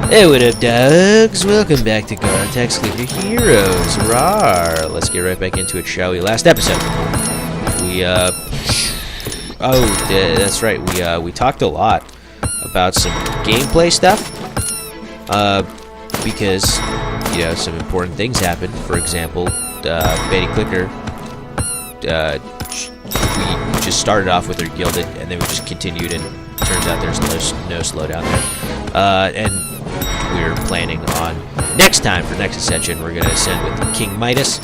Hey, what up, dogs? Welcome back to Garo Tech's League of Heroes. Rawr! Let's get right back into it, shall we? Last episode, that's right. We talked a lot about some gameplay stuff. Because some important things happened. For example, Betty Clicker. We just started off with her gilded, and then we just continued, and turns out there's no slowdown there. And we're planning on next time for next ascension, we're gonna ascend with King Midas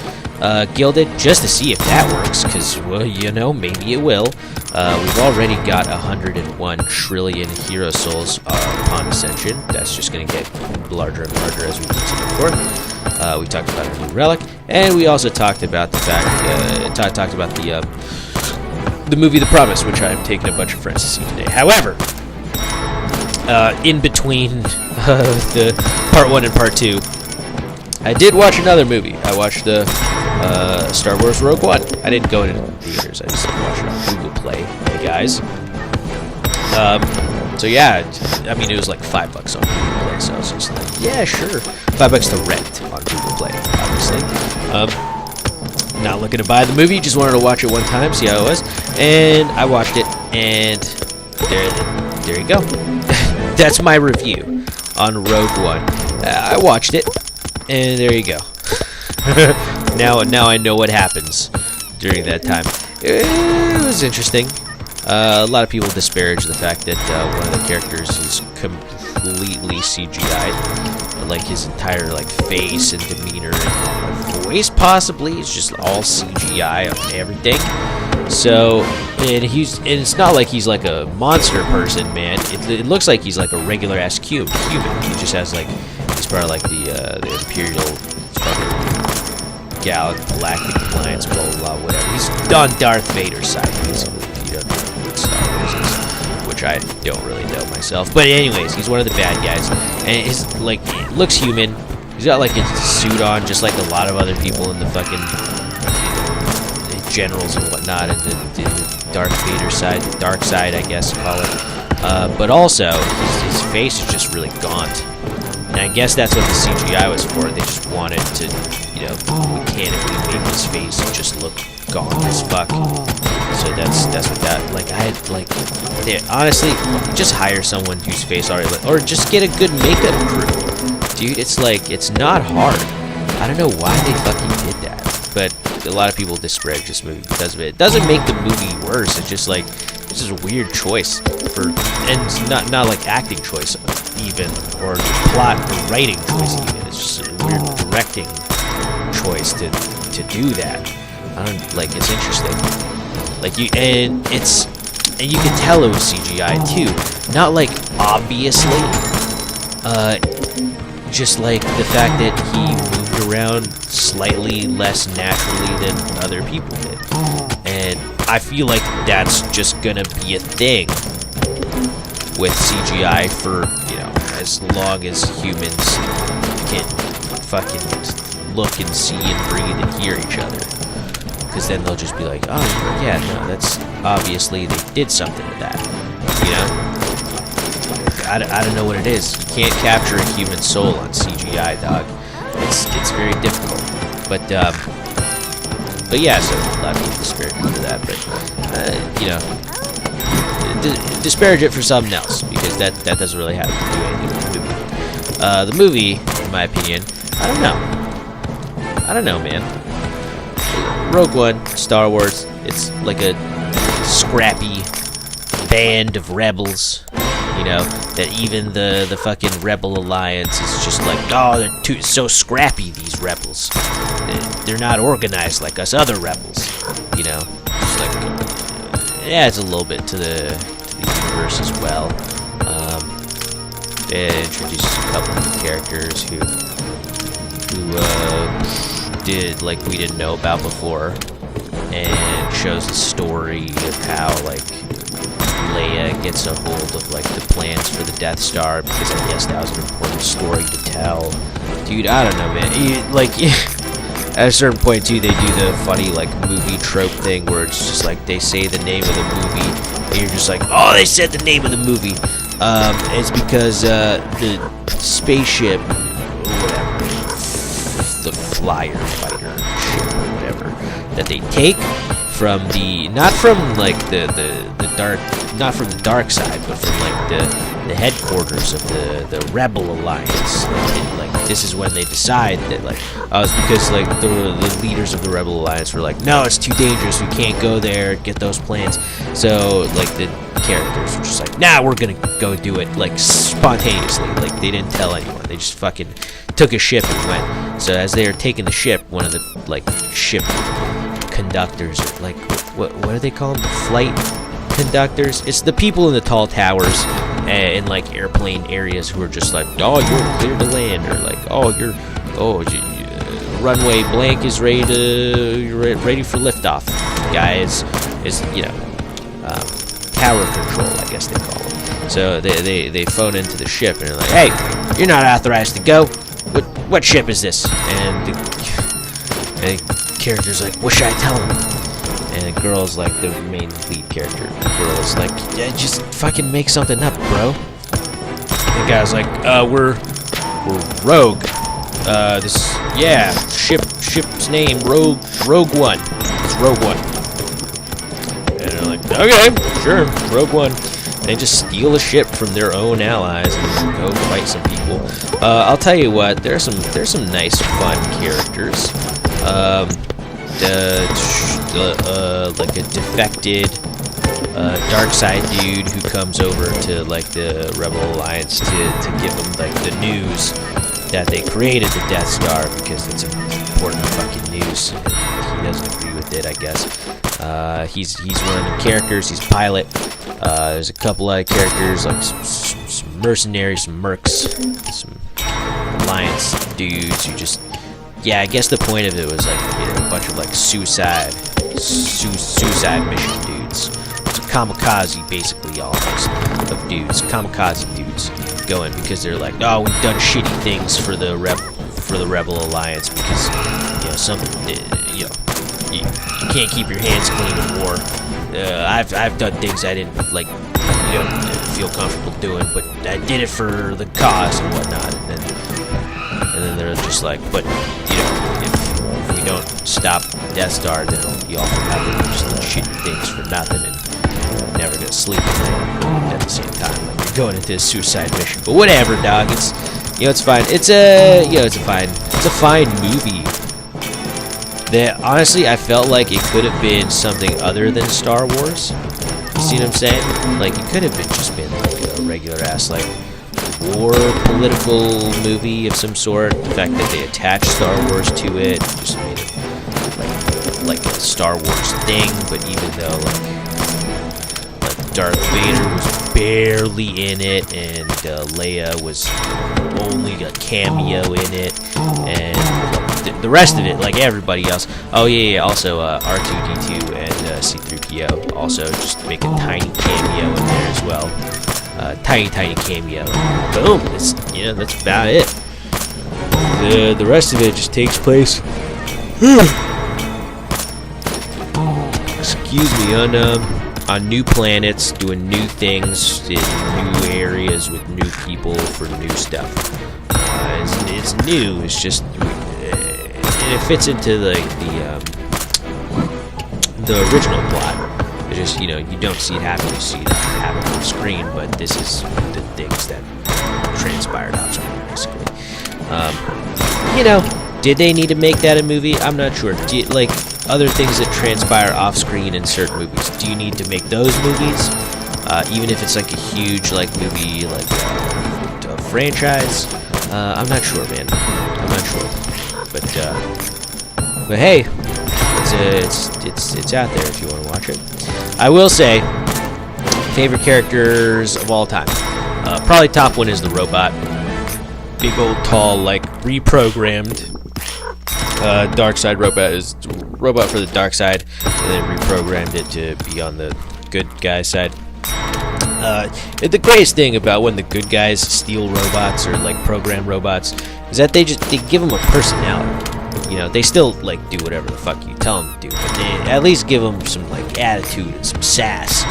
gilded, just to see if that works, because maybe it will. We've already got 101 trillion hero souls upon ascension. That's just gonna get larger and larger as we continue forth. We talked about our new relic, and we also talked about the fact talked about the movie The Promise, which I'm taking a bunch of friends to see today. However, in between the part 1 and part 2, I did watch another movie. I watched the Star Wars Rogue One. I didn't go into the theaters. I just watched it on Google Play. Hey guys. So yeah, I mean, it was like $5 on Google Play, so I was just like, yeah, sure. $5 to rent on Google Play, obviously. Not looking to buy the movie, just wanted to watch it one time, see how it was, and I watched it, and there you go. That's my review on Rogue One. I watched it, and there you go. Now I know what happens during that time. It was interesting. A lot of people disparage the fact that one of the characters is completely CGI'd. Like his entire face and demeanor and voice possibly is just all CGI on everything. So, and it's not like he's like a monster person, man. It looks like he's like a regular ass human. He just has he's part of the Imperial Galactic Alliance, blah blah blah, whatever. He's on Darth Vader's side, basically. If you don't know what Star Wars is, which I don't really know myself. But anyways, he's one of the bad guys, and his it looks human. He's got a suit on, just like a lot of other people in the fucking generals and whatnot, and the Darth Vader side, the dark side, I guess you call it. But also, his face is just really gaunt. And I guess that's what the CGI was for. They just wanted to, mechanically make his face just look gaunt as fuck. So that's what that, honestly, just hire someone whose face already or just get a good makeup crew. Dude, it's not hard. I don't know why they fucking did that. But a lot of people disparage this movie because of it. It doesn't make the movie worse. It's just it's just a weird choice and not like acting choice even, or plot or writing choice even. It's just a weird directing choice to do that. I don't it's interesting. And you can tell it was CGI too. Not obviously. Just the fact that he moved around slightly less naturally than other people did. And I feel like that's just gonna be a thing with CGI for, as long as humans can fucking look and see and breathe and hear each other. Because then they'll just be like, oh, yeah, no, that's obviously they did something with that, I don't know what it is. You can't capture a human soul on CGI, dog. It's very difficult. But yeah, so a lot of people disparage it for that. But, disparage it for something else, because that doesn't really have to do anything with the movie. The movie, in my opinion, I don't know, man. Rogue One, Star Wars, it's like a scrappy band of rebels. That even the fucking Rebel Alliance is just they're so scrappy, these rebels. They're not organized like us other rebels, Just it adds a little bit to the universe as well. It introduces a couple of characters who did we didn't know about before, and shows the story of how Leia gets a hold of the plans for the Death Star, because I guess that was an important story to tell. Dude, I don't know, man. At a certain point too, they do the funny movie trope thing where it's just they say the name of the movie, and you're just oh, they said the name of the movie. It's because the spaceship, whatever, the flyer fighter ship or whatever, that they take from the, not from like the dark, not from the dark side, but from like the headquarters of the Rebel Alliance. Like this is when they decide that like, it's because like the leaders of the Rebel Alliance were like, no, it's too dangerous, we can't go there, get those plans. So like the characters were just like, nah, we're gonna go do it, like spontaneously. Like they didn't tell anyone, they just fucking took a ship and went. So as they were taking the ship, one of the like ship conductors, or like what do they call them? The flight conductors. It's the people in the tall towers in like airplane areas who are just like, oh, you're clear to land, or like, runway blank is ready for liftoff. Guys, is tower control, I guess they call it. So they phone into the ship and they're like, hey, you're not authorized to go. What ship is this? And the character's like, what should I tell him? And the girl's like, the main lead character, the girl's like, yeah, just fucking make something up, bro. And the guy's like, we're Rogue. Ship's name, Rogue One. It's Rogue One. And they're like, okay, sure, Rogue One. They just steal a ship from their own allies and go fight some people. I'll tell you what, there's some nice, fun characters. Like a defected dark side dude who comes over to like the Rebel Alliance to give them like the news that they created the Death Star, because it's important fucking news. He doesn't agree with it, I guess. He's one of the characters. He's pilot. There's a couple other characters like some mercenaries, some mercs, some Alliance dudes who just. Yeah, I guess the point of it was like, a bunch of like suicide mission dudes. It's a kamikaze, basically, almost, of dudes, kamikaze dudes, going because they're like, oh, we've done shitty things for the Rebel Alliance because you can't keep your hands clean in war. I've done things I didn't like, feel comfortable doing, but I did it for the cause and whatnot, and then they're just like, but if we don't stop Death Star, then you all have to do just shitty things for nothing, and you're never gonna sleep at the same time. Like you're going into a suicide mission, but whatever, dog. It's it's fine. It's a fine movie. That honestly, I felt like it could have been something other than Star Wars. You see what I'm saying? Like it could have just been like a regular ass like war political movie of some sort. The fact that they attached Star Wars to it just made it like a Star Wars thing. But even though like Darth Vader was barely in it, and Leia was only a cameo in it, and the rest of it, like everybody else. Oh yeah. Also, R2D2 and C3PO also just make a tiny cameo in there as well. Tiny cameo. Boom. That's about it. The rest of it just takes place. Excuse me, on new planets, doing new things in new areas with new people for new stuff. It's new. It's just it fits into the original plot. It's just you don't see it happen. You see it happen on screen, but this is the things that transpired off screen, basically. Did they need to make that a movie? I'm not sure. Like other things that transpire off screen in certain movies, do you need to make those movies? Even if it's like a huge movie, like a franchise. I'm not sure, man. I'm not sure. But hey, it's out there if you want to watch it. I will say, favorite characters of all time. Probably top one is the robot. Big old tall, reprogrammed dark side robot is robot for the dark side, and then reprogrammed it to be on the good guy side. The greatest thing about when the good guys steal robots or program robots is that they give them a personality. They still do whatever the fuck you tell them to do, but they at least give them some attitude and some sass.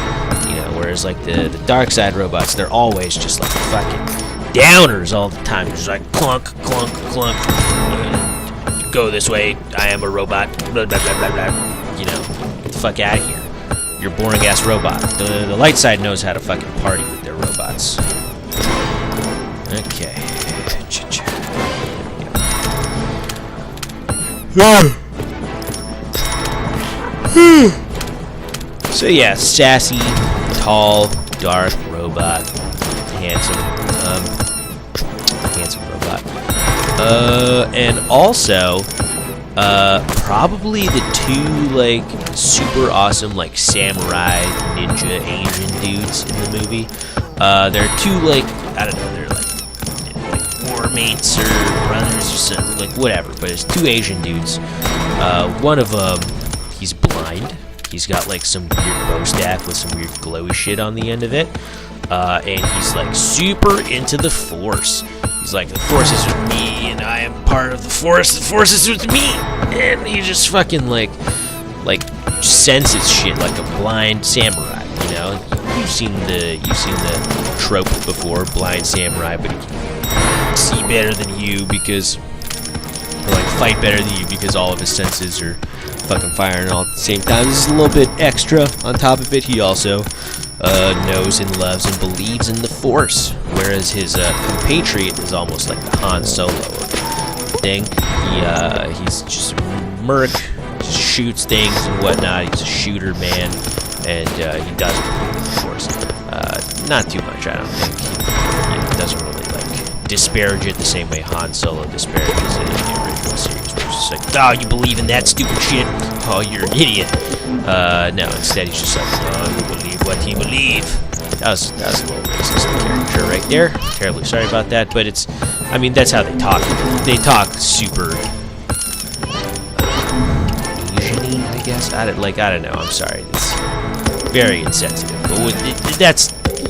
Where whereas like the dark side robots, they're always just like fucking downers all the time. Just like clunk, clunk, clunk. Go this way. I am a robot. Blah, blah, blah, blah, blah. You know, get the fuck out of here. You're a boring ass robot. The light side knows how to fucking party with their robots. Okay. So yeah, sassy, tall, dark robot, handsome robot. And also, probably the two like super awesome like samurai ninja Asian dudes in the movie. They're two like I don't know, they're like war mates or brothers or something, like whatever. But it's two Asian dudes. One of them, he's blind. He's got like some weird bow staff with some weird glowy shit on the end of it. And he's like super into the Force. He's like, the Force is with me, and I am part of the Force. The Force is with me, and he just fucking like senses shit like a blind samurai. You know, you've seen the trope before, blind samurai, but he can see better than you because, or like fight better than you because all of his senses are fucking firing all at the same time. This is a little bit extra on top of it. He also knows and loves and believes in the Force, whereas his compatriot is almost like the Han Solo thing. He's just a merc, just shoots things and whatnot. He's a shooter man, and he doesn't believe in the Force. Not too much, I don't think. He doesn't really like disparage it the same way Han Solo disparages it in the original series. It's like, oh, you believe in that stupid shit? Oh, you're an idiot. No, instead he's just like, oh, you believe what he believe. That was a little racist character right there. Terribly sorry about that, but it's, I mean, that's how they talk. They talk super Asian-y, I guess. I don't know. I'm sorry. It's very insensitive. But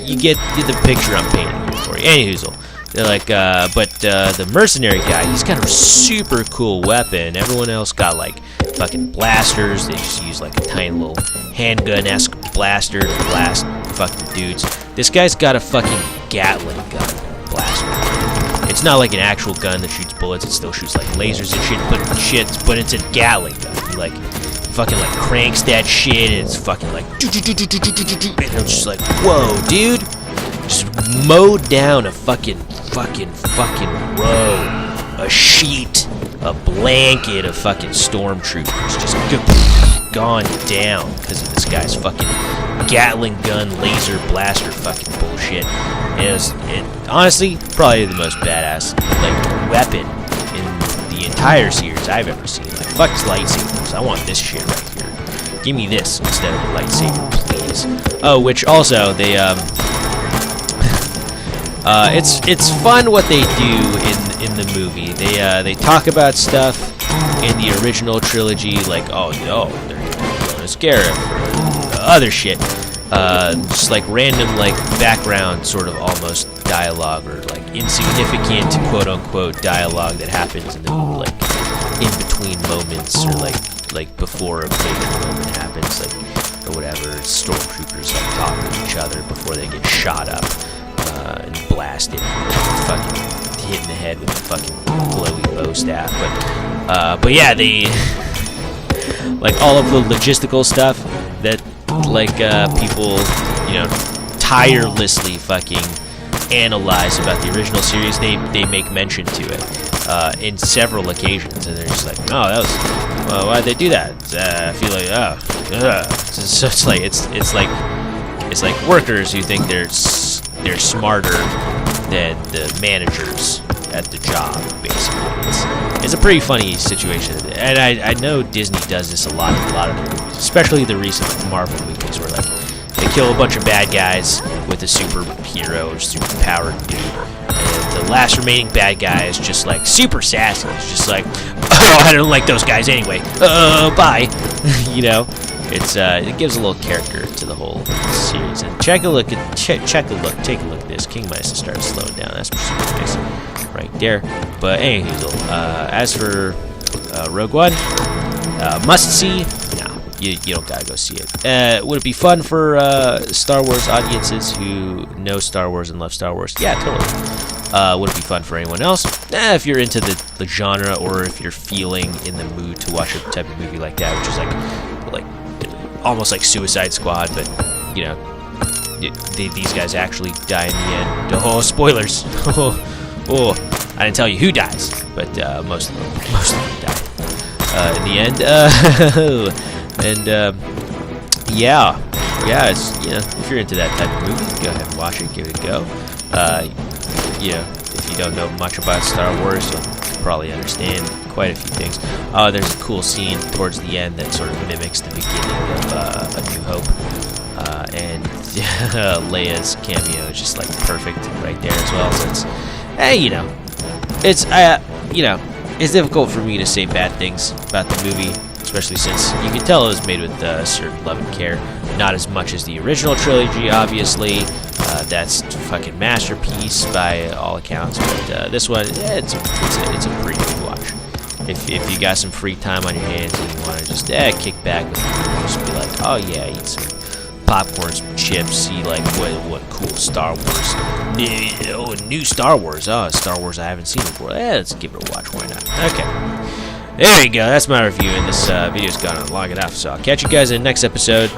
you get the picture I'm painting here for you. Anyhoozle. They're like, but the mercenary guy, he's got a super cool weapon. Everyone else got like fucking blasters. They just use like a tiny little handgun-esque blaster to blast fucking dudes. This guy's got a fucking Gatling gun blaster. It's not like an actual gun that shoots bullets. It still shoots like lasers and shit, but it's a Gatling gun. He like fucking like cranks that shit, and it's fucking like, and I'm just like, whoa, dude. Just mowed down a fucking row, a sheet, a blanket of fucking stormtroopers, just gone down because of this guy's fucking Gatling gun laser blaster fucking bullshit. And it honestly probably the most badass like weapon in the entire series I've ever seen. Like fuck lightsabers, I want this shit right here. Give me this instead of a lightsaber, please. Oh, which also they it's fun what they do in the movie. They talk about stuff in the original trilogy, like, oh no, they're killing a Scarab or other shit. Just like random like background sort of almost dialogue or like insignificant quote unquote dialogue that happens in the like in between moments or like before a major moment happens, like or whatever. Stormtroopers like talking to each other before they get shot up. And blasted, fucking hit in the head with a fucking glowy bow staff. But yeah, they like all of the logistical stuff that like people, you know, tirelessly fucking analyze about the original series. They make mention to it in several occasions, and they're just like, oh, that was, well, why'd they do that? I feel like, so it's like workers who think they're smarter than the managers at the job, basically. It's a pretty funny situation, and I know Disney does this a lot in a lot of their movies, especially the recent Marvel movies, where like they kill a bunch of bad guys with a superhero or super powered dude, and the last remaining bad guy is just like super sassy. It's just like, oh, I don't like those guys anyway. Bye. You know. It gives a little character to the whole series. And take a look at this. King Meister started slowing down. That's super nice, right there. But anywho, as for Rogue One, must see. Nah, you don't gotta go see it. Would it be fun for Star Wars audiences who know Star Wars and love Star Wars? Yeah, totally. Would it be fun for anyone else? If you're into the genre, or if you're feeling in the mood to watch a type of movie like that, which is like almost like Suicide Squad, but you know, these guys actually die in the end. Oh, spoilers! Oh, I didn't tell you who dies, but most of them die in the end. Yeah, it's, you know, if you're into that type of movie, go ahead and watch it, give it a go. You know, if you don't know much about Star Wars, you'll probably understand quite a few things. There's a cool scene towards the end that sort of mimics the beginning of A New Hope, and Leia's cameo is just like perfect right there as well. So it's, hey, you know, it's you know, it's difficult for me to say bad things about the movie, especially since you can tell it was made with a certain love and care. Not as much as the original trilogy, obviously. That's a fucking masterpiece by all accounts. But this one, yeah, it's a pretty good watch. If you got some free time on your hands and you want to just kick back with it, just be like, oh yeah, eat some popcorn, some chips, see like what cool Star Wars. New Star Wars. Oh, Star Wars I haven't seen before. Let's give it a watch. Why not? Okay. There you go. That's my review, and this video's gone on long enough. So I'll catch you guys in the next episode,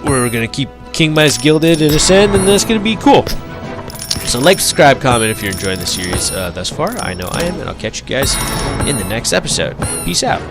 where we're gonna keep King Mice Gilded and Ascend, and that's gonna be cool. So like, subscribe, comment if you're enjoying the series thus far. I know I am, and I'll catch you guys in the next episode. Peace out.